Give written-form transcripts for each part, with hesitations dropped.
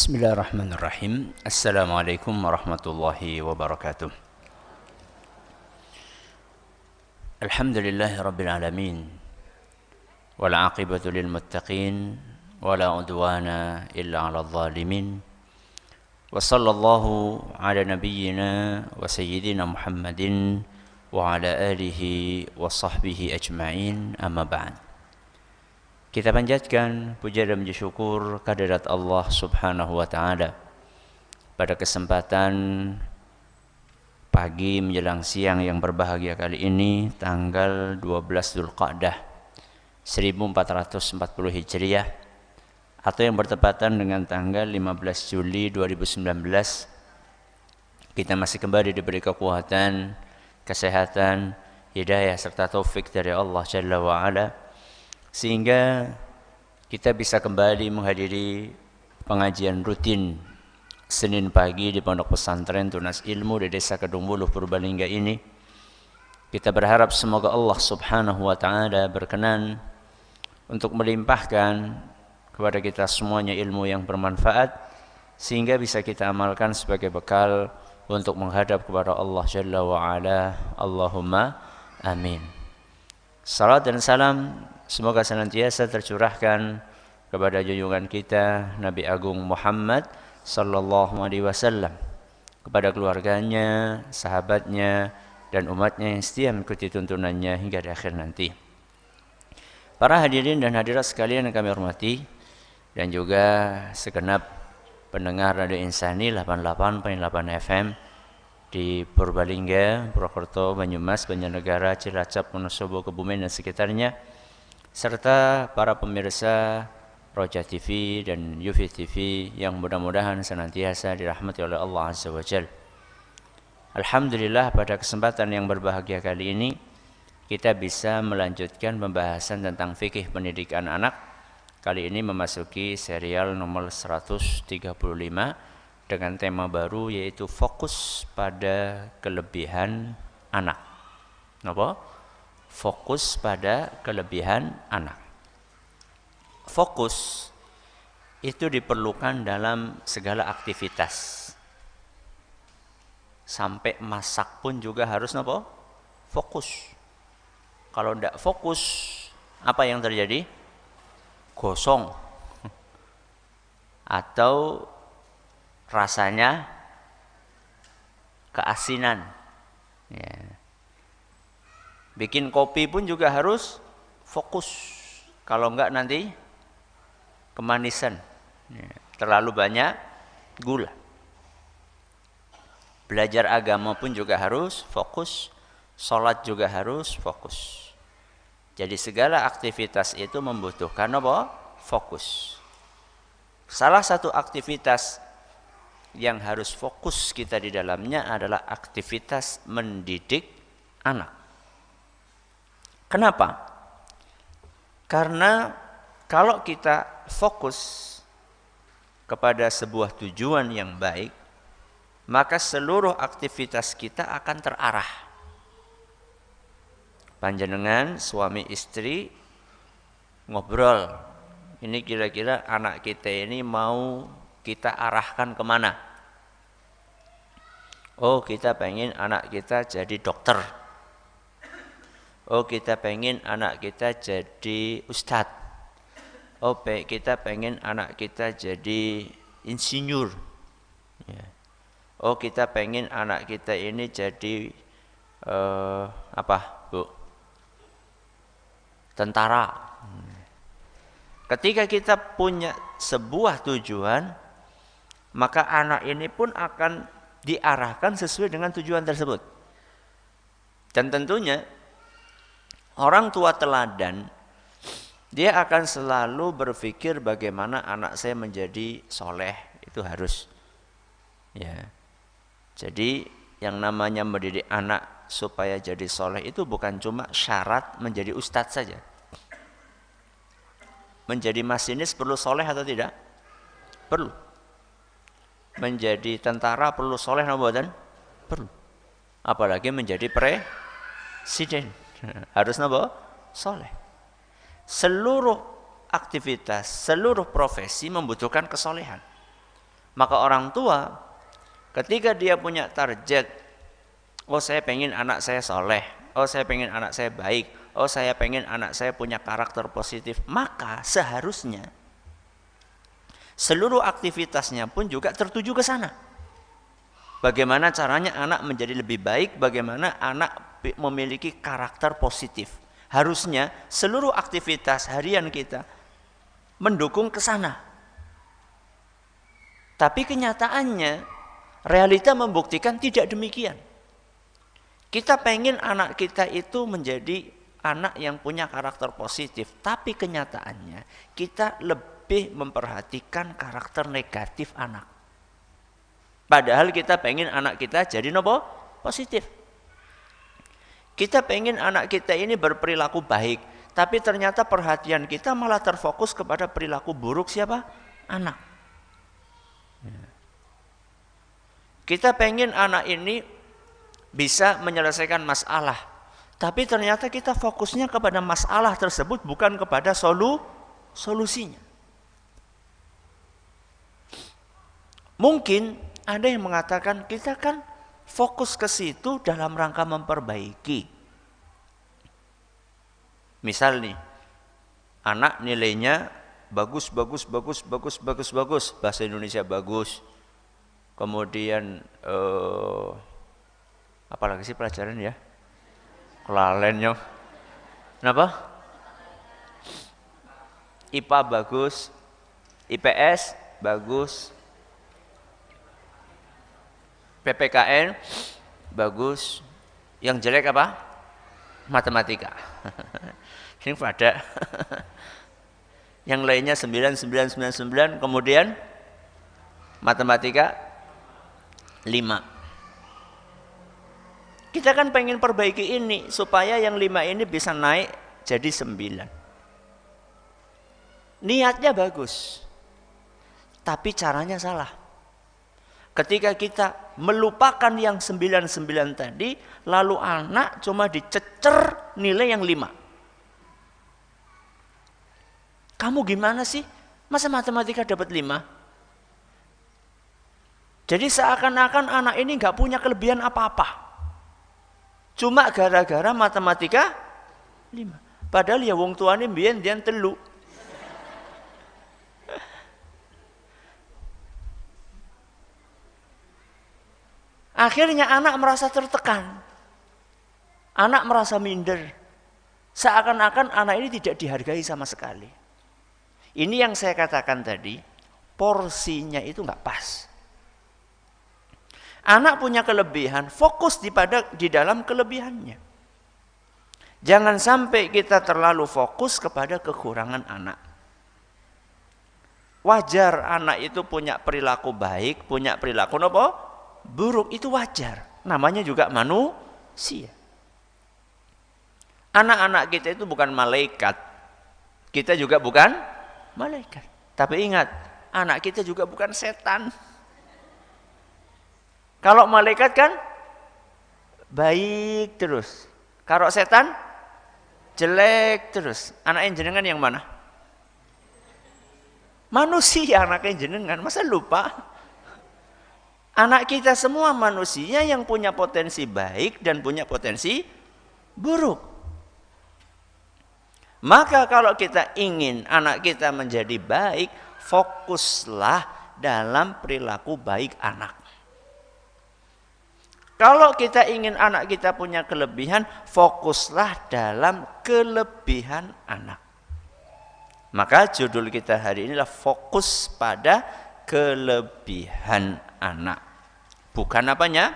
Bismillahirrahmanirrahim. Assalamualaikum warahmatullahi wabarakatuh. Alhamdulillahi rabbil alamin. Wal aqibatu lil muttaqin wala udwana illa 'alal zalimin. Wa sallallahu ala nabiyyina wa sayyidina Muhammadin wa ala alihi wa sahbihi ajma'in. Amma ba'd. Kita panjatkan puja dan puji syukur kehadirat Allah Subhanahu wa taala. Pada kesempatan pagi menjelang siang yang berbahagia kali ini, tanggal 12 Dzulqa'dah 1440 Hijriah atau yang bertepatan dengan tanggal 15 Juli 2019, kita masih kembali diberi kekuatan, kesehatan, hidayah serta taufik dari Allah Jalla wa Ala, sehingga kita bisa kembali menghadiri pengajian rutin Senin pagi di Pondok Pesantren Tunas Ilmu di Desa Kedung Wuluh, Purbalingga ini. Kita berharap semoga Allah Subhanahu wa taala berkenan untuk melimpahkan kepada kita semuanya ilmu yang bermanfaat, sehingga bisa kita amalkan sebagai bekal untuk menghadap kepada Allah Jalla wa Ala. Allahumma amin. Salat dan salam semoga senantiasa tercurahkan kepada junjungan kita Nabi Agung Muhammad sallallahu alaihi wasallam, kepada keluarganya, sahabatnya, dan umatnya yang setia mengikuti tuntunannya hingga di akhir nanti. Para hadirin dan hadirat sekalian yang kami hormati, dan juga segenap pendengar Radio Insani 88.8 FM di Purbalingga, Purwokerto, Banyumas, Banjarnegara, Cilacap, Wonosobo, Kebumen dan sekitarnya, serta para pemirsa Roja TV dan Yufi TV yang mudah-mudahan senantiasa dirahmati oleh Allah Azza wa Jalla. Alhamdulillah, pada kesempatan yang berbahagia kali ini kita bisa melanjutkan pembahasan tentang fikih pendidikan anak. Kali ini memasuki serial nomor 135 dengan tema baru, yaitu fokus pada kelebihan anak. Apa? Fokus pada kelebihan anak. Fokus itu diperlukan dalam segala aktivitas. Sampai masak pun juga harus apa? Fokus. Kalau tidak fokus, apa yang terjadi? Gosong. Atau rasanya keasinan. Ya. Bikin kopi pun juga harus fokus. Kalau enggak nanti kemanisan. Ya. Terlalu banyak gula. Belajar agama pun juga harus fokus. Sholat juga harus fokus. Jadi segala aktivitas itu membutuhkan apa? Fokus. Salah satu aktivitas yang harus fokus kita di dalamnya adalah aktivitas mendidik anak. Kenapa? Karena kalau kita fokus kepada sebuah tujuan yang baik, maka seluruh aktivitas kita akan terarah. Panjenengan suami istri ngobrol, ini kira-kira anak kita ini mau kita arahkan kemana? Oh, kita pengen anak kita jadi dokter. Oh, kita pengen anak kita jadi ustadz. Oh, kita pengen anak kita jadi insinyur. Ya. Oh, kita pengen anak kita ini jadi apa, Bu? Tentara. Ketika kita punya sebuah tujuan, maka anak ini pun akan diarahkan sesuai dengan tujuan tersebut. Dan tentunya orang tua teladan, dia akan selalu berpikir bagaimana anak saya menjadi soleh. Itu harus. Ya. Jadi yang namanya mendidik anak supaya jadi soleh itu bukan cuma syarat menjadi ustadz saja. Menjadi masinis perlu soleh atau tidak? Perlu. Menjadi tentara perlu soleh atau tidak? Perlu. Apalagi menjadi presiden. Harus apa? Soleh. Seluruh aktivitas, seluruh profesi membutuhkan kesolehan. Maka orang tua ketika dia punya target, oh saya pengen anak saya soleh, oh saya pengen anak saya baik, oh saya pengen anak saya punya karakter positif, maka seharusnya seluruh aktivitasnya pun juga tertuju ke sana. Bagaimana caranya anak menjadi lebih baik, bagaimana anak memiliki karakter positif. Harusnya seluruh aktivitas harian kita mendukung ke sana. Tapi kenyataannya, realita membuktikan tidak demikian. Kita pengen anak kita itu menjadi anak yang punya karakter positif. Tapi kenyataannya, kita lebih memperhatikan karakter negatif anak. Padahal kita pengen anak kita jadi nopo? Positif. Kita pengen anak kita ini berperilaku baik. Tapi ternyata perhatian kita malah terfokus kepada perilaku buruk siapa? Anak. Kita pengen anak ini bisa menyelesaikan masalah. Tapi ternyata kita fokusnya kepada masalah tersebut bukan kepada solusinya. Mungkin ada yang mengatakan kita kan fokus ke situ dalam rangka memperbaiki. Misal nih, anak nilainya bagus, bahasa Indonesia bagus. Kemudian apa lagi sih pelajaran ya? Kelalaiannya. Kenapa? IPA bagus, IPS bagus, PPKN bagus. Yang jelek apa? Matematika. Ini pada. Yang lainnya 9, kemudian matematika 5. Kita kan pengen perbaiki ini supaya yang 5 ini bisa naik jadi 9. Niatnya bagus, tapi caranya salah. Ketika kita melupakan yang 9 tadi, lalu anak cuma dicecer nilai yang 5. Kamu gimana sih? Masa matematika dapat 5? Jadi seakan-akan anak ini nggak punya kelebihan apa-apa. Cuma gara-gara matematika 5. Padahal ya wong tuane mbiyen dian 3. Akhirnya anak merasa tertekan. Anak merasa minder. Seakan-akan anak ini tidak dihargai sama sekali. Ini yang saya katakan tadi, porsinya itu nggak pas. Anak punya kelebihan, fokus di dalam kelebihannya. Jangan sampai kita terlalu fokus kepada kekurangan anak. Wajar anak itu punya perilaku baik, punya perilaku apa? Buruk, itu wajar. Namanya juga manusia. Anak-anak kita itu bukan malaikat. Kita juga bukan malaikat. Tapi ingat, anak kita juga bukan setan. Kalau malaikat kan baik terus. Kalau setan jelek terus. Anak jenengan yang mana? Manusia anaknya jenengan. Masa lupa? Anak kita semua manusia yang punya potensi baik dan punya potensi buruk. Maka kalau kita ingin anak kita menjadi baik, fokuslah dalam perilaku baik anak. Kalau kita ingin anak kita punya kelebihan, fokuslah dalam kelebihan anak. Maka judul kita hari ini adalah fokus pada kelebihan anak. Bukan apanya?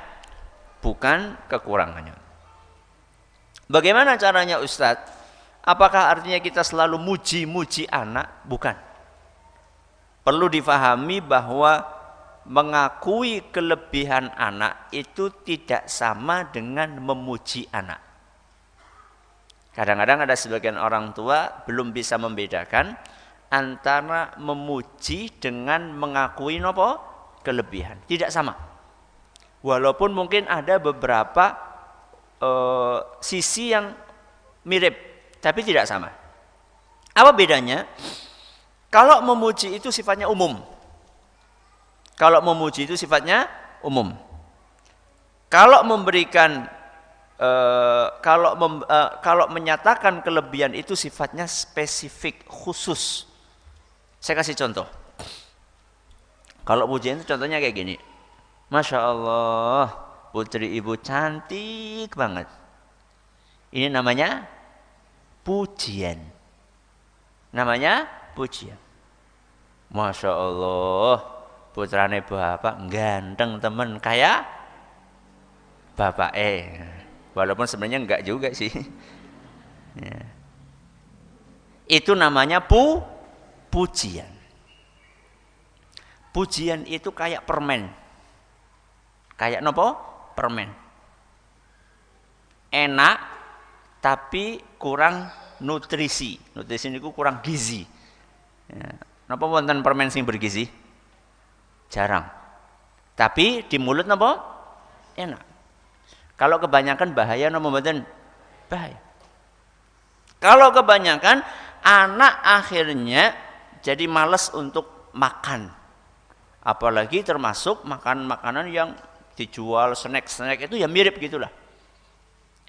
Bukan kekurangannya. Bagaimana caranya Ustadz? Apakah artinya kita selalu muji-muji anak? Bukan. Perlu difahami bahwa mengakui kelebihan anak itu tidak sama dengan memuji anak. Kadang-kadang ada sebagian orang tua belum bisa membedakan antara memuji dengan mengakui kelebihan. Tidak sama. Walaupun mungkin ada beberapa sisi yang mirip, tapi tidak sama. Apa bedanya? Kalau memuji itu sifatnya umum. Kalau memuji itu sifatnya umum. Kalau memberikan kalau menyatakan kelebihan itu sifatnya spesifik, khusus. Saya kasih contoh. Kalau pujian itu contohnya kayak gini. Masya Allah, putri ibu cantik banget. Ini namanya pujian. Namanya pujian. Masya Allah, putrane bapak ganteng temen kayak bapak walaupun sebenarnya enggak juga sih. Ya. Itu namanya pujian. Pujian itu kayak permen. Kayak nopo? Permen. Enak tapi kurang nutrisi. Nutrisi itu kurang gizi. Ya. Napa wonten permen sing bergizi? Jarang. Tapi di mulut napa? Enak. Kalau kebanyakan bahaya napa mboten? Bahaya. Kalau kebanyakan anak akhirnya jadi malas untuk makan. Apalagi termasuk makanan yang dijual snack itu ya mirip gitulah.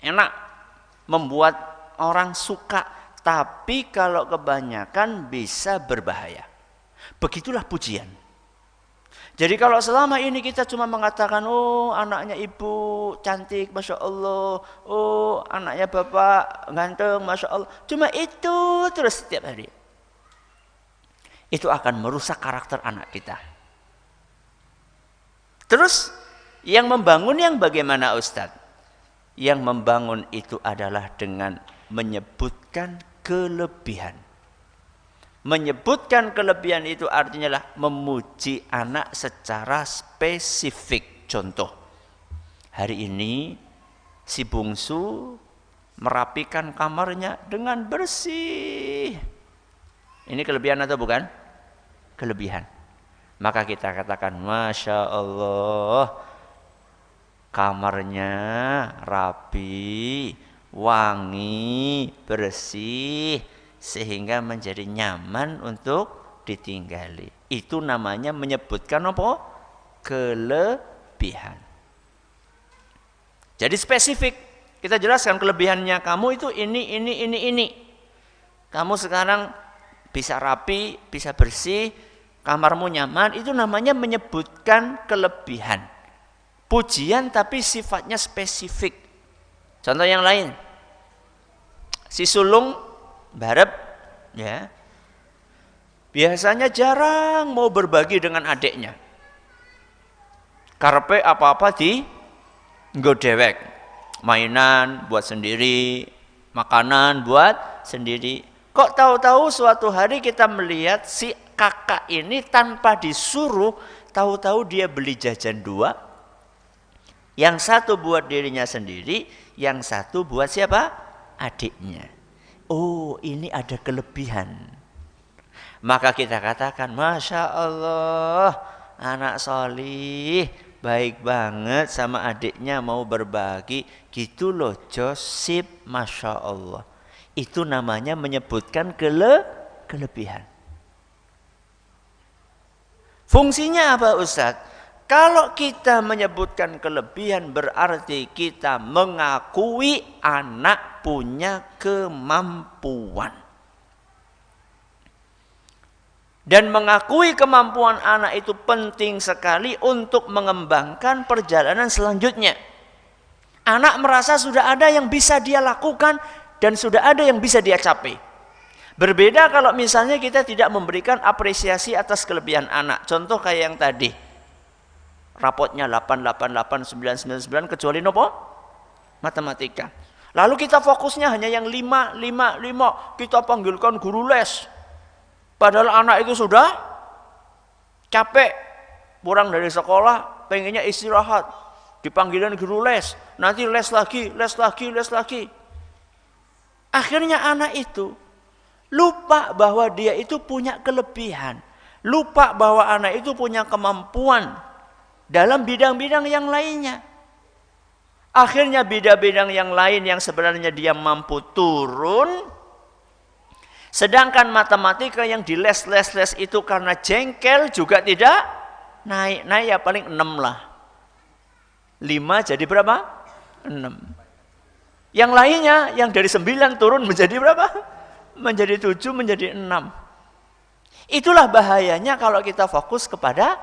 Enak, membuat orang suka, tapi kalau kebanyakan bisa berbahaya. Begitulah pujian. Jadi kalau selama ini kita cuma mengatakan, oh anaknya ibu cantik, Masya Allah. Oh anaknya bapak ganteng, Masya Allah. Cuma itu terus setiap hari. Itu akan merusak karakter anak kita. Terus yang membangun yang bagaimana Ustadz? Yang membangun itu adalah dengan menyebutkan kelebihan. Menyebutkan kelebihan itu artinya lah memuji anak secara spesifik. Contoh, hari ini si bungsu merapikan kamarnya dengan bersih. Ini kelebihan atau bukan? Kelebihan. Maka kita katakan, Masya Allah, kamarnya rapi, wangi, bersih, sehingga menjadi nyaman untuk ditinggali. Itu namanya menyebutkan apa? Kelebihan. Jadi spesifik. Kita jelaskan kelebihannya kamu itu ini. Kamu sekarang bisa rapi, bisa bersih, kamarmu nyaman. Itu namanya menyebutkan kelebihan. Pujian tapi sifatnya spesifik. Contoh yang lain. Si sulung barep ya. Biasanya jarang mau berbagi dengan adiknya. Karepe apa-apa di nggo dewek. Mainan buat sendiri, makanan buat sendiri. Kok tahu-tahu suatu hari kita melihat si kakak ini tanpa disuruh, tahu-tahu dia beli jajan dua. Yang satu buat dirinya sendiri, yang satu buat siapa? Adiknya. Oh, ini ada kelebihan. Maka kita katakan, Masya Allah, anak solih, baik banget sama adiknya mau berbagi. Gitu loh, Josip, Masya Allah. Itu namanya menyebutkan kelebihan. Fungsinya apa Ustadz? Kalau kita menyebutkan kelebihan berarti kita mengakui anak punya kemampuan. Dan mengakui kemampuan anak itu penting sekali untuk mengembangkan perjalanan selanjutnya. Anak merasa sudah ada yang bisa dia lakukan dan sudah ada yang bisa dia capai. Berbeda kalau misalnya kita tidak memberikan apresiasi atas kelebihan anak. Contoh kayak yang tadi. Rapotnya 888 999 kecuali nopo? Matematika. Lalu kita fokusnya hanya yang 5. Kita panggilkan guru les. Padahal anak itu sudah capek. Pulang dari sekolah, pengennya istirahat. Dipanggilin guru les. Nanti les lagi. Akhirnya anak itu lupa bahwa dia itu punya kelebihan. Lupa bahwa anak itu punya kemampuan dalam bidang-bidang yang lainnya. Akhirnya bidang-bidang yang lain yang sebenarnya dia mampu turun. Sedangkan matematika yang di les itu karena jengkel juga tidak naik ya paling 6 lah. 5 jadi berapa? 6. Yang lainnya yang dari 9 turun menjadi berapa? Menjadi 7, menjadi 6. Itulah bahayanya kalau kita fokus kepada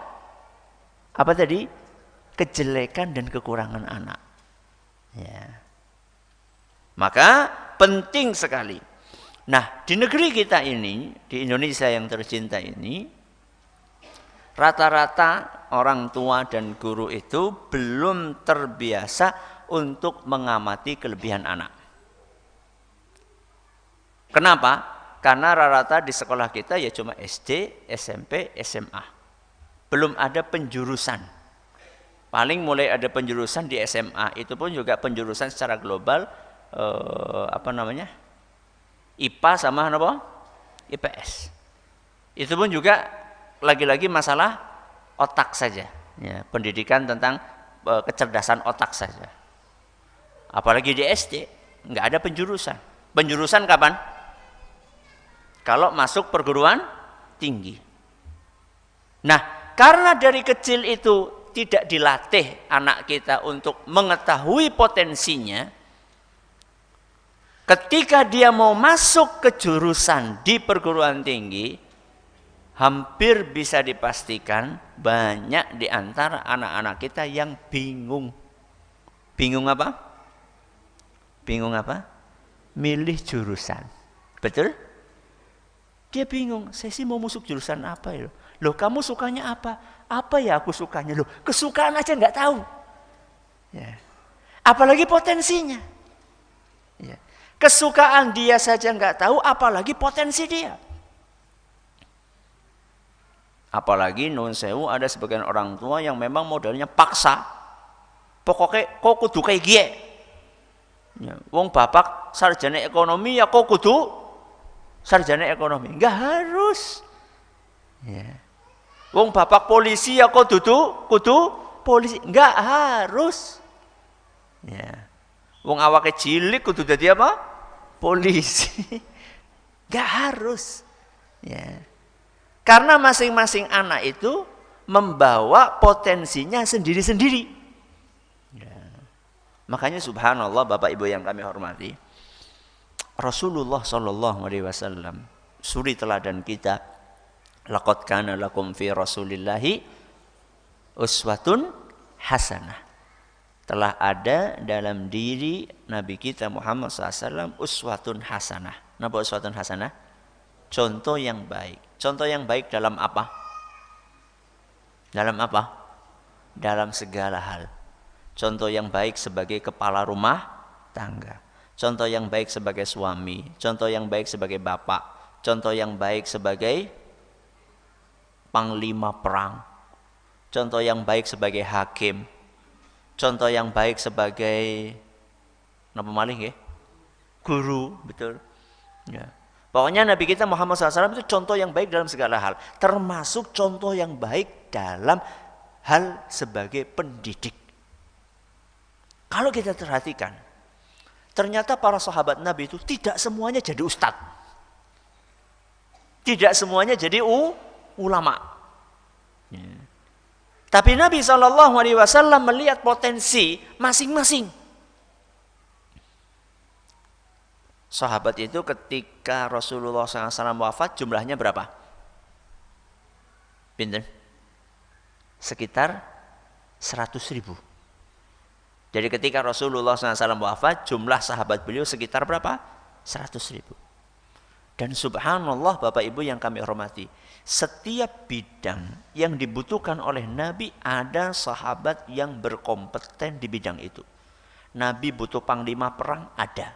apa tadi? Kejelekan dan kekurangan anak. Ya. Maka penting sekali. Nah, di negeri kita ini, di Indonesia yang tercinta ini, rata-rata orang tua dan guru itu belum terbiasa untuk mengamati kelebihan anak. Kenapa? Karena rata-rata di sekolah kita ya cuma SD, SMP, SMA. Belum ada penjurusan. Paling mulai ada penjurusan di SMA. Itu pun juga penjurusan secara global, IPA sama apa? IPS. Itu pun juga lagi-lagi masalah otak saja. Ya, pendidikan tentang kecerdasan otak saja. Apalagi di SD, nggak ada penjurusan. Penjurusan kapan? Kalau masuk perguruan tinggi. Nah, karena dari kecil itu tidak dilatih anak kita untuk mengetahui potensinya, ketika dia mau masuk ke jurusan di perguruan tinggi, hampir bisa dipastikan banyak di antara anak-anak kita yang bingung. Bingung apa? Bingung apa? Milih jurusan. Betul? Dia bingung, saya sih mau masuk jurusan apa ya? Loh, kamu sukanya apa? Apa ya aku sukanya? Loh, kesukaan aja nggak tahu. Ya. Apalagi potensinya. Ya. Kesukaan dia saja nggak tahu, apalagi potensi dia. Apalagi nun sewu ada sebagian orang tua yang memang modalnya paksa. Pokoknya kok kudu kayak gie. Ya, wong bapak sarjana ekonomi ya kok kudu sarjana ekonomi. Enggak harus. Ya. Wong bapak polisi ya kok kudu polisi. Enggak harus. Ya. Wong awake cilik kudu dadi apa? Polisi. Enggak harus. Ya. Karena masing-masing anak itu membawa potensinya sendiri-sendiri. Ya. Makanya subhanallah Bapak Ibu yang kami hormati, Rasulullah sallallahu alaihi wasallam suri teladan kita, laqad kana lakum fi Rasulillahi uswatun hasanah. Telah ada dalam diri Nabi kita Muhammad SAW uswatun hasanah. Napa uswatun hasanah? Contoh yang baik. Contoh yang baik dalam apa? Dalam apa? Dalam segala hal. Contoh yang baik sebagai kepala rumah tangga. Contoh yang baik sebagai suami. Contoh yang baik sebagai bapak. Contoh yang baik sebagai panglima perang. Contoh yang baik sebagai hakim. Contoh yang baik sebagai napa malih nggih? Guru, betul. Ya. Pokoknya Nabi kita Muhammad SAW itu contoh yang baik dalam segala hal. Termasuk contoh yang baik dalam hal sebagai pendidik. Kalau kita perhatikan, ternyata para sahabat Nabi itu tidak semuanya jadi ustadz. Tidak semuanya jadi ulama. Ya. Tapi Nabi SAW melihat potensi masing-masing. Sahabat itu ketika Rasulullah SAW wafat jumlahnya berapa? Pinten? Sekitar 100.000. Jadi ketika Rasulullah SAW wafat jumlah sahabat beliau sekitar berapa? 100.000. Dan subhanallah Bapak Ibu yang kami hormati, setiap bidang yang dibutuhkan oleh Nabi ada sahabat yang berkompeten di bidang itu. Nabi butuh panglima perang, ada.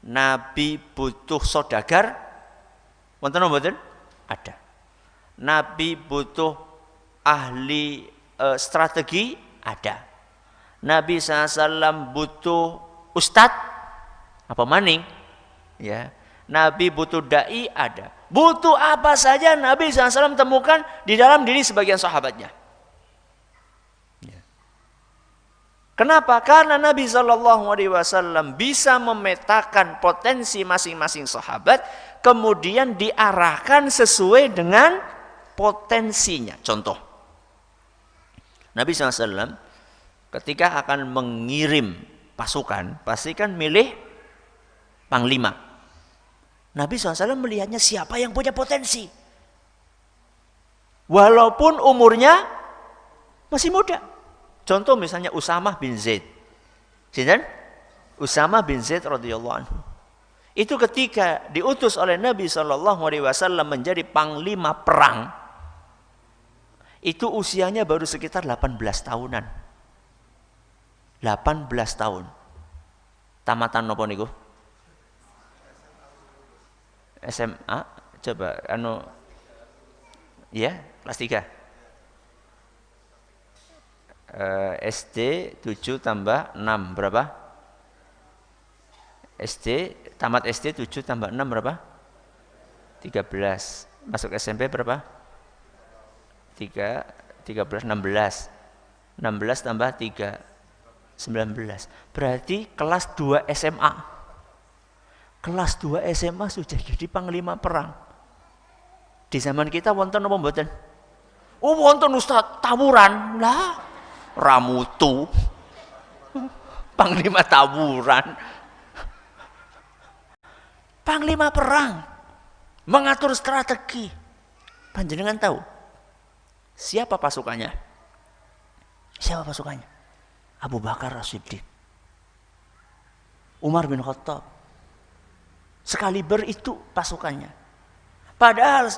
Nabi butuh saudagar, wonten mboten? Ada. Nabi butuh ahli strategi, ada. Nabi SAW butuh ustadz, apa maning? Ya. Nabi butuh dai, ada. Butuh apa saja Nabi SAW temukan di dalam diri sebagian sahabatnya. Kenapa? Karena Nabi SAW bisa memetakan potensi masing-masing sahabat, kemudian diarahkan sesuai dengan potensinya. Contoh, Nabi SAW ketika akan mengirim pasukan, pasti kan milih panglima. Nabi SAW melihatnya siapa yang punya potensi. Walaupun umurnya masih muda. Contoh misalnya Usamah bin Zaid. Sinten? Usamah bin Zaid radhiyallahu anhu. Itu ketika diutus oleh Nabi SAW menjadi panglima perang, itu usianya baru sekitar 18 tahunan. 18 tahun. Tamatan nopo niku? SMA, coba ya, kelas 3. SD 7 tambah 6 berapa? Tamat SD 7 tambah 6 berapa? 13. Masuk SMP berapa? 13, 16. 16 tambah 3, 19. Berarti kelas 2 SMA. Kelas 2 SMA sudah jadi panglima perang. Di zaman kita wonten apa mboten? Oh wonten Ustaz, tawuran. Lah, ramutu. Panglima tawuran. Panglima perang mengatur strategi. Panjenengan tahu siapa pasukannya? Siapa pasukannya? Abu Bakar As-Siddiq, Umar bin Khattab. Sekaliber itu pasukannya. Padahal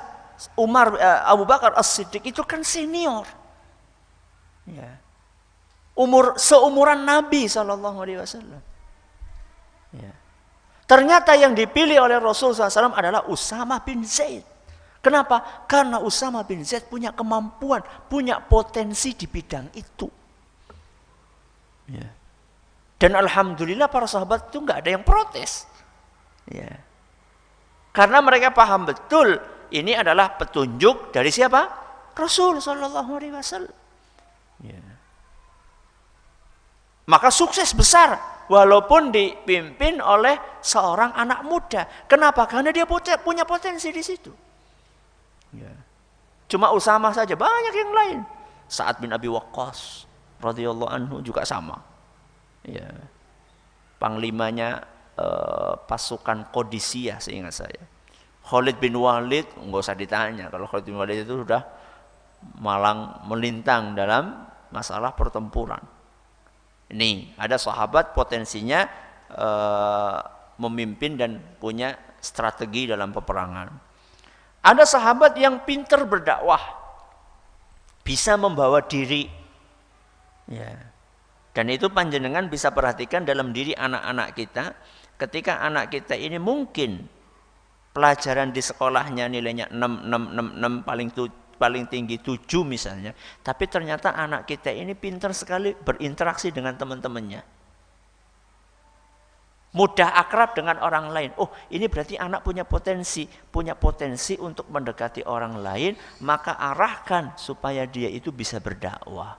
Abu Bakar As-Siddiq itu kan senior. Ya. Seumuran Nabi SAW. Ya. Ternyata yang dipilih oleh Rasul SAW adalah Usamah bin Zaid. Kenapa? Karena Usamah bin Zaid punya kemampuan, punya potensi di bidang itu. Ya. Dan alhamdulillah para sahabat itu nggak ada yang protes. Ya. Karena mereka paham betul ini adalah petunjuk dari siapa? Rasul SAW. Ya. Maka sukses besar. Walaupun dipimpin oleh seorang anak muda. Kenapa? Karena dia punya potensi di situ. Ya. Cuma Usamah saja, banyak yang lain. Sa'ad bin Abi Waqqas radhiyallahu anhu juga sama. Ya. Panglimanya pasukan Qadisiyah seingat saya. Khalid bin Walid enggak usah ditanya. Kalau Khalid bin Walid itu sudah malang melintang dalam masalah pertempuran. Ini ada sahabat potensinya memimpin dan punya strategi dalam peperangan. Ada sahabat yang pintar berdakwah, bisa membawa diri. Ya. Dan itu panjenengan bisa perhatikan dalam diri anak-anak kita. Ketika anak kita ini mungkin pelajaran di sekolahnya nilainya 6, 6 paling tinggi 7 misalnya. Tapi ternyata anak kita ini pintar sekali berinteraksi dengan teman-temannya. Mudah akrab dengan orang lain. Oh, ini berarti anak punya potensi untuk mendekati orang lain, maka arahkan supaya dia itu bisa berdakwah.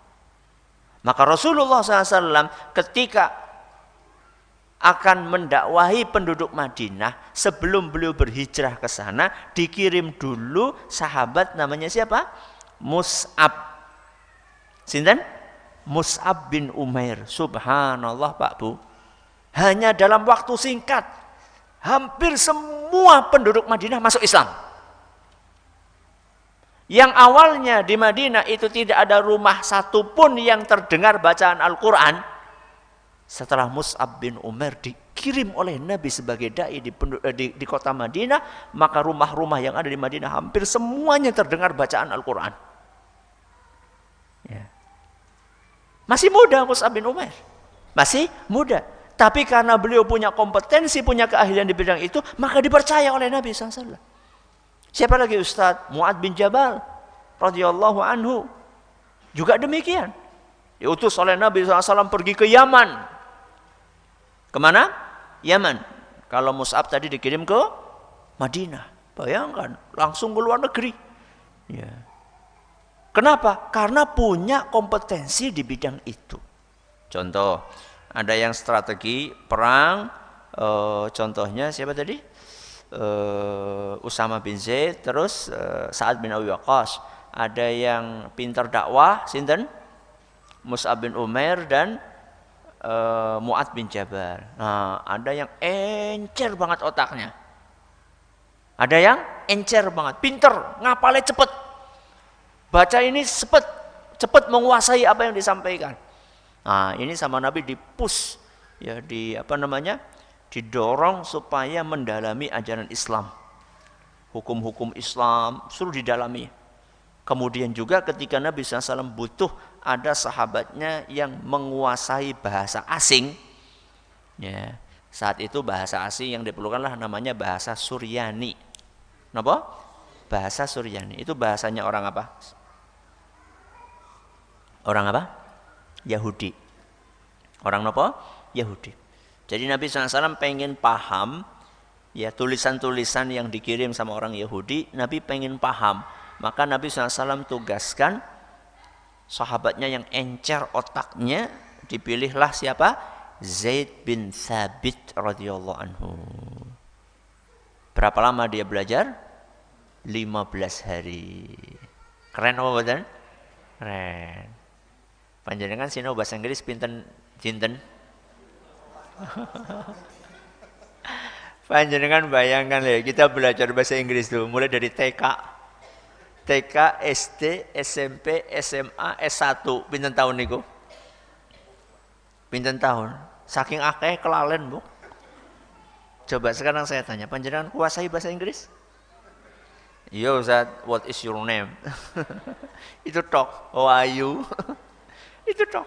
Maka Rasulullah SAW ketika akan mendakwahi penduduk Madinah, sebelum beliau berhijrah ke sana, dikirim dulu sahabat namanya siapa? Mus'ab. Sinten? Mus'ab bin Umair. Subhanallah Pak Bu. Hanya dalam waktu singkat, hampir semua penduduk Madinah masuk Islam. Yang awalnya di Madinah itu tidak ada rumah satupun yang terdengar bacaan Al-Quran. Setelah Mus'ab bin Umair dikirim oleh Nabi sebagai da'i di kota Madinah, maka rumah-rumah yang ada di Madinah hampir semuanya terdengar bacaan Al-Quran. Ya. Masih muda Mus'ab bin Umair. Masih muda. Tapi karena beliau punya kompetensi, punya keahlian di bidang itu, maka dipercaya oleh Nabi SAW. Siapa lagi Ustaz? Mu'ad bin Jabal radhiyallahu anhu. Juga demikian. Diutus oleh Nabi SAW pergi ke Yaman. Kemana? Yaman. Kalau Mus'ab tadi dikirim ke Madinah. Bayangkan, langsung ke luar negeri. Ya. Kenapa? Karena punya kompetensi di bidang itu. Contoh, ada yang strategi perang, contohnya siapa tadi? Usama bin Zaid, terus Sa'ad bin Abi Waqqas. Ada yang pintar dakwah, sinten? Mus'ab bin Umair dan Mu'adz bin Jabal. Nah, ada yang encer banget otaknya. Ada yang encer banget, pinter, ngapalnya cepet. Baca ini cepet menguasai apa yang disampaikan. Nah, ini sama Nabi dipus, ya didorong supaya mendalami ajaran Islam. Hukum-hukum Islam suruh didalami. Kemudian juga ketika Nabi SAW butuh ada sahabatnya yang menguasai bahasa asing, ya, saat itu bahasa asing yang diperlukanlah namanya bahasa Suryani. Kenapa? Bahasa Suryani. Itu bahasanya orang apa? Orang apa? Yahudi. Orang apa? Yahudi. Jadi Nabi SAW pengen paham, ya, tulisan-tulisan yang dikirim sama orang Yahudi. Nabi pengen paham. Maka Nabi SAW tugaskan sahabatnya yang encer otaknya, dipilihlah siapa? Zaid bin Thabit radhiyallahu anhu. Berapa lama dia belajar? 15 hari. Keren apa betul? Keren. Panjenengan sinau bahasa Inggris pinten jinten? Panjenengan bayangkan ya, kita belajar bahasa Inggris tuh mulai dari TK, SD, SMP, SMA, S1. Pinten tahun niku? Pinten tahun? Saking akeh kelalen, Bu. Coba sekarang saya tanya, panjenengan kuasai bahasa Inggris? Iya Ustaz, what is your name? Itu tok. How are you? Itu tok.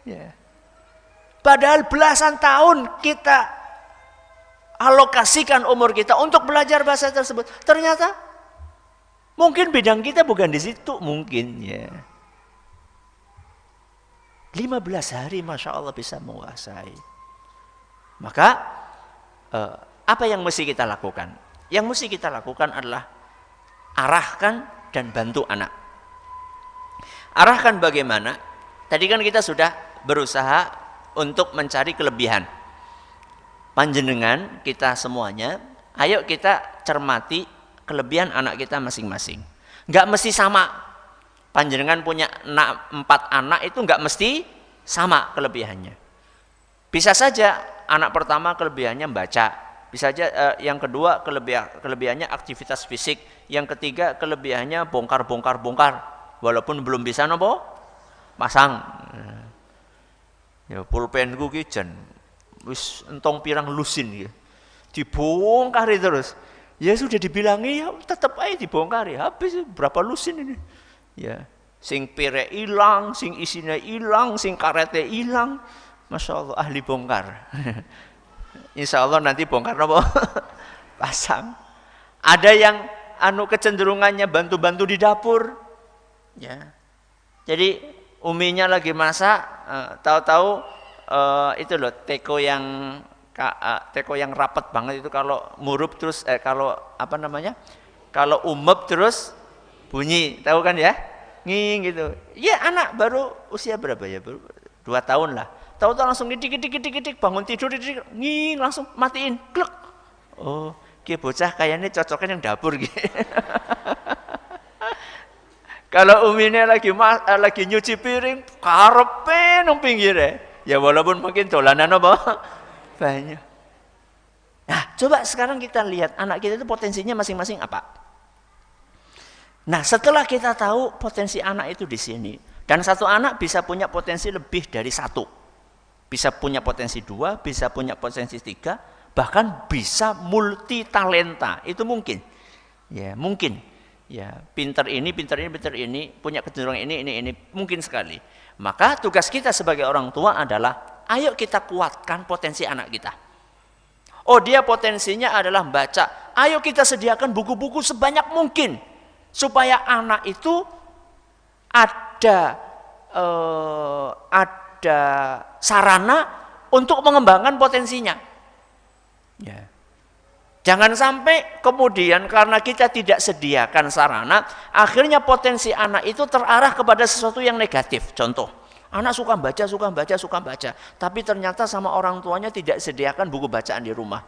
Ya. Padahal belasan tahun kita alokasikan umur kita untuk belajar bahasa tersebut. Ternyata mungkin bidang kita bukan di situ, mungkin ya. 15 hari Masya Allah bisa menguasai. Maka apa yang mesti kita lakukan? Yang mesti kita lakukan adalah arahkan dan bantu anak. Arahkan bagaimana? Tadi kan kita sudah berusaha untuk mencari kelebihan. Panjenengan kita semuanya, ayo kita cermati kelebihan anak kita masing-masing. Enggak mesti sama. Panjenengan punya 4 anak itu enggak mesti sama kelebihannya. Bisa saja anak pertama kelebihannya membaca, bisa saja yang kedua kelebihannya aktivitas fisik, yang ketiga kelebihannya bongkar, walaupun belum bisa nopo masang. Ya pulpenku ki jan wis entong pirang lusin ya. Dibongkari terus. Ya sudah dibilangi ya tetap aja dibongkari. Habis berapa lusin ini? Ya, sing pire ilang, sing isinya ilang, sing karete ilang. Masya Allah ahli bongkar. Insya Allah nanti bongkar apa? Pasang. Ada yang kecenderungannya bantu-bantu di dapur. Ya. Jadi uminya lagi masak, tahu-tahu itu loh teko yang rapat banget itu, kalau murup terus kalau umep terus bunyi, tahu kan ya? Nging gitu. Ya anak baru usia berapa ya? Baru 2 tahun lah. Tahu-tahu langsung gidik bangun tidur nging langsung matiin klek. Oh, ki bocah kayaknya cocoknya yang dapur gitu. Kalau umine lagi nyuci piring, karepe nang pinggire. Ya walaupun mungkin dolanan apa banyak. Nah, coba sekarang kita lihat anak kita itu potensinya masing-masing apa. Nah, setelah kita tahu potensi anak itu di sini, dan satu anak bisa punya potensi lebih dari 1. Bisa punya potensi 2, bisa punya potensi 3, bahkan bisa multi talenta. Itu mungkin. Ya, mungkin. Ya, pinter ini, punya kecenderungan ini, mungkin sekali. Maka tugas kita sebagai orang tua adalah, ayo kita kuatkan potensi anak kita. Oh, dia potensinya adalah membaca. Ayo kita sediakan buku-buku sebanyak mungkin supaya anak itu ada sarana untuk mengembangkan potensinya. Ya. Jangan sampai kemudian karena kita tidak sediakan sarana, akhirnya potensi anak itu terarah kepada sesuatu yang negatif. Contoh, anak suka baca, tapi ternyata sama orang tuanya tidak sediakan buku bacaan di rumah.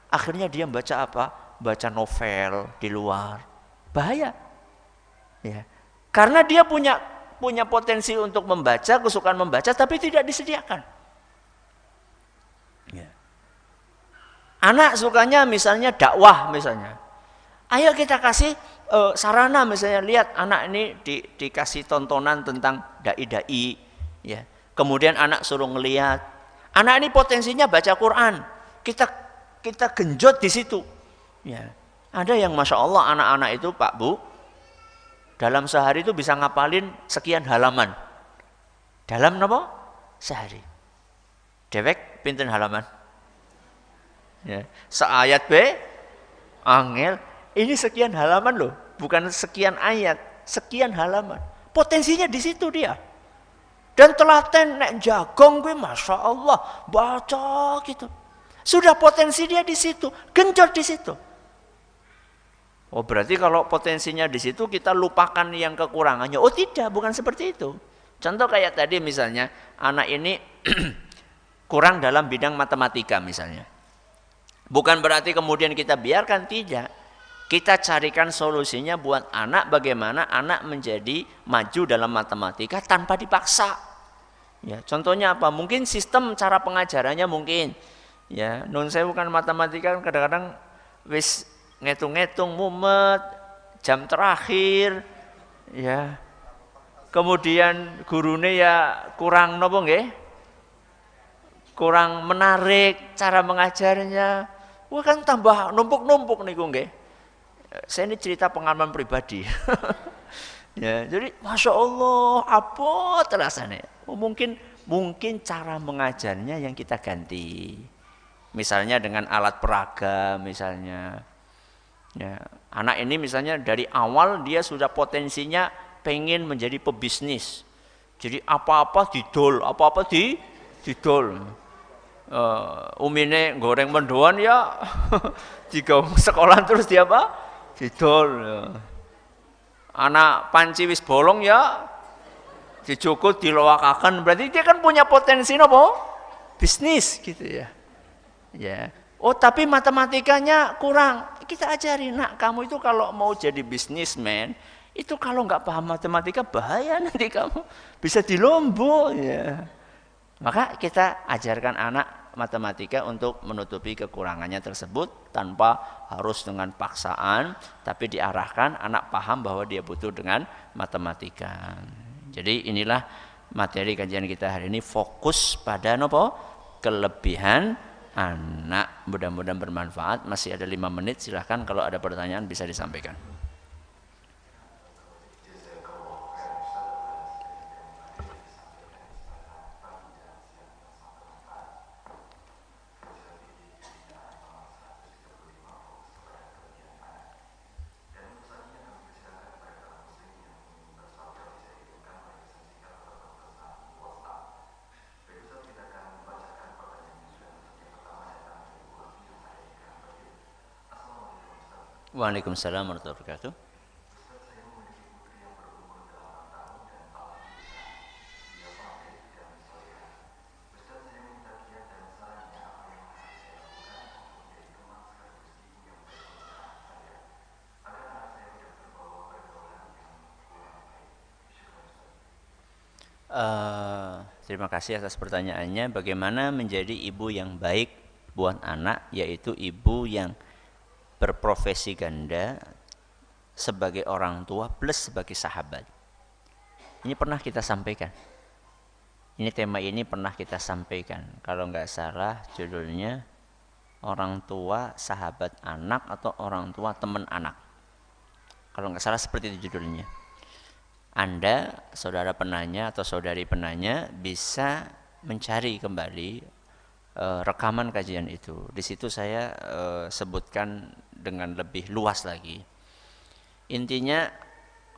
Akhirnya dia membaca apa? baca novel di luar. Bahaya. Ya. Karena dia punya potensi untuk membaca, kesukaan membaca, tapi tidak disediakan. Ya. Anak sukanya misalnya dakwah misalnya. Ayo kita kasih sarana misalnya, lihat anak ini dikasih tontonan tentang dai-dai. Ya. Kemudian anak suruh ngelihat. Anak ini potensinya baca Quran. Kita genjot di situ. Ya. Ada yang Masya Allah anak-anak itu Pak Bu, dalam sehari itu bisa ngapalin sekian halaman. Dalam apa? Sehari. Dewek pinten halaman? Ya. Seayat be, angel. Ini sekian halaman loh, bukan sekian ayat, sekian halaman. Potensinya di situ dia. Dan telaten nek jagong gue Masya Allah baca gitu. Sudah potensi dia di situ, genjot di situ. Oh berarti kalau potensinya di situ kita lupakan yang kekurangannya. Oh tidak, bukan seperti itu. Contoh kayak tadi misalnya anak ini kurang dalam bidang matematika misalnya. Bukan berarti kemudian kita biarkan, tidak. Kita carikan solusinya buat anak, bagaimana anak menjadi maju dalam matematika tanpa dipaksa. Ya, contohnya apa? Mungkin sistem cara pengajarannya mungkin. Ya, nun saya bukan matematika kadang-kadang wis ngitung-ngitung mumet, jam terakhir, ya. Kemudian gurune ya kurang nopo nggih? Kurang menarik cara mengajarnya. Wah kan tambah numpuk-numpuk niku nggih. Saya ini cerita pengalaman pribadi. Ya, jadi Masya Allah apa terasanya. Oh, mungkin cara mengajarnya yang kita ganti. Misalnya dengan alat peraga misalnya. Ya, anak ini misalnya dari awal dia sudah potensinya pengen menjadi pebisnis. Jadi apa-apa didol, didol. Umine goreng mendoan ya jika sekolah terus dia apa? Didol. Ya. Anak panci wis bolong ya dijukut dilowakaken, berarti dia kan punya potensi nopo? Bisnis gitu ya. Ya. Oh, tapi matematikanya kurang. Kita ajari, nak kamu itu kalau mau jadi bisnismen, itu kalau nggak paham matematika bahaya, nanti kamu bisa dilombok ya. Maka kita ajarkan anak matematika untuk menutupi kekurangannya tersebut tanpa harus dengan paksaan, tapi diarahkan anak paham bahwa dia butuh dengan matematika. Jadi inilah materi kajian kita hari ini, fokus pada nopo? Kelebihan anak. Mudah-mudahan bermanfaat. Masih ada 5 menit, silahkan kalau ada pertanyaan bisa disampaikan. Waalaikumsalam warahmatullahi wabarakatuh. Terima kasih atas pertanyaannya. Bagaimana menjadi ibu yang baik buat anak, yaitu ibu yang berprofesi ganda sebagai orang tua plus sebagai sahabat. Ini pernah kita sampaikan. Ini tema ini pernah kita sampaikan. Kalau nggak salah judulnya orang tua sahabat anak atau orang tua teman anak. Kalau nggak salah seperti itu judulnya. Anda, saudara penanya atau saudari penanya bisa mencari kembali rekaman kajian itu. Di situ saya sebutkan dengan lebih luas lagi. Intinya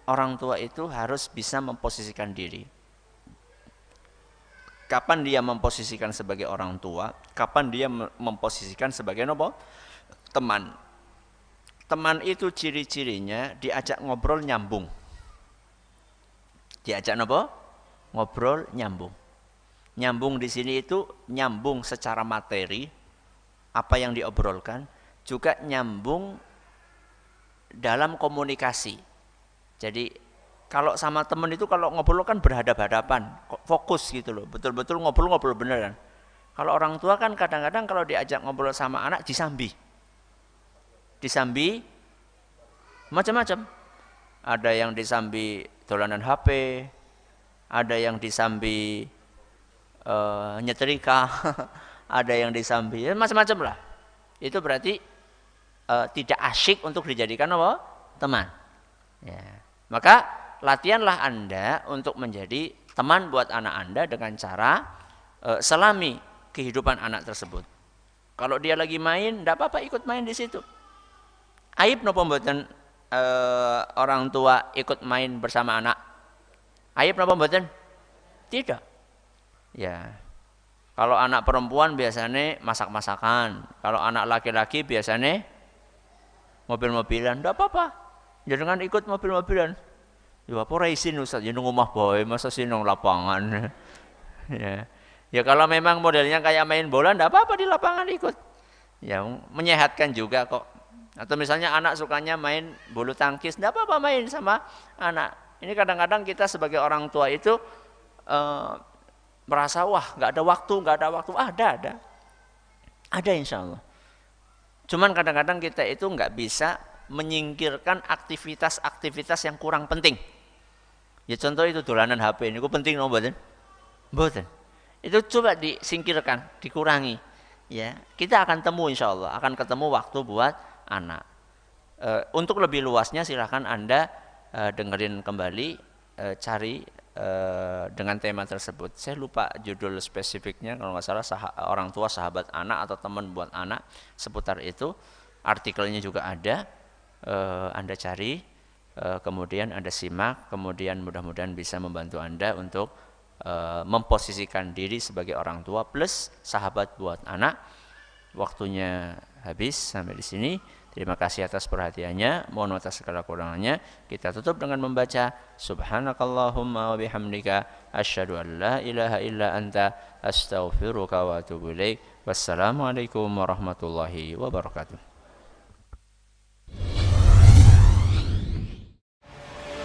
orang tua itu harus bisa memposisikan diri. Kapan dia memposisikan sebagai orang tua, kapan dia memposisikan sebagai apa? Teman. Teman itu ciri-cirinya diajak ngobrol nyambung. Diajak apa? Ngobrol nyambung. Nyambung di sini itu nyambung secara materi, apa yang diobrolkan, juga nyambung dalam komunikasi. Jadi kalau sama teman itu kalau ngobrol kan berhadap-hadapan, fokus gitu loh. Betul-betul ngobrol-ngobrol beneran. Kalau orang tua kan kadang-kadang kalau diajak ngobrol sama anak disambi. Disambi macam-macam. Ada yang disambi dolanan HP, ada yang disambi nyetrika, ada yang disambi, macam-macam lah. Itu berarti tidak asyik untuk dijadikan apa? Teman. Ya. Maka latihanlah Anda untuk menjadi teman buat anak Anda dengan cara selami kehidupan anak tersebut. Kalau dia lagi main, tidak apa-apa ikut main di situ. Aib napa mboten orang tua ikut main bersama anak? Aib napa mboten? Tidak. Ya. Kalau anak perempuan biasanya masak-masakan. Kalau anak laki-laki biasanya mobil-mobilan. Tidak apa-apa. Jangan ikut mobil-mobilan. Ya apa raisin Ustaz, ya nang omah bae, masa sih nang lapangan. Ya. Ya kalau memang modelnya kayak main bola enggak apa-apa di lapangan ikut. Ya menyehatkan juga kok. Atau misalnya anak sukanya main bulu tangkis, enggak apa-apa main sama anak. Ini kadang-kadang kita sebagai orang tua itu merasa wah enggak ada waktu. Ada insya Allah. Cuman kadang-kadang kita itu enggak bisa menyingkirkan aktivitas-aktivitas yang kurang penting. Ya contoh itu dolanan HP ini, itu penting no mboten? Mboten. Itu coba disingkirkan, dikurangi. Ya, kita akan temu insya Allah, akan ketemu waktu buat anak. Untuk lebih luasnya silahkan Anda dengerin kembali, cari dengan tema tersebut. Saya lupa judul spesifiknya, kalau nggak salah orang tua sahabat anak atau teman buat anak, seputar itu. Artikelnya juga ada, Anda cari, kemudian Anda simak, kemudian mudah-mudahan bisa membantu Anda untuk memposisikan diri sebagai orang tua plus sahabat buat anak. Waktunya habis sampai di sini. Terima kasih atas perhatiannya. Mohon maaf atas segala kurangannya. Kita tutup dengan membaca Subhanakallahumma wa bihamdika asyhadu an la ilaha illa anta astaghfiruka wa atubu ilaik. Wassalamualaikum warahmatullahi wabarakatuh.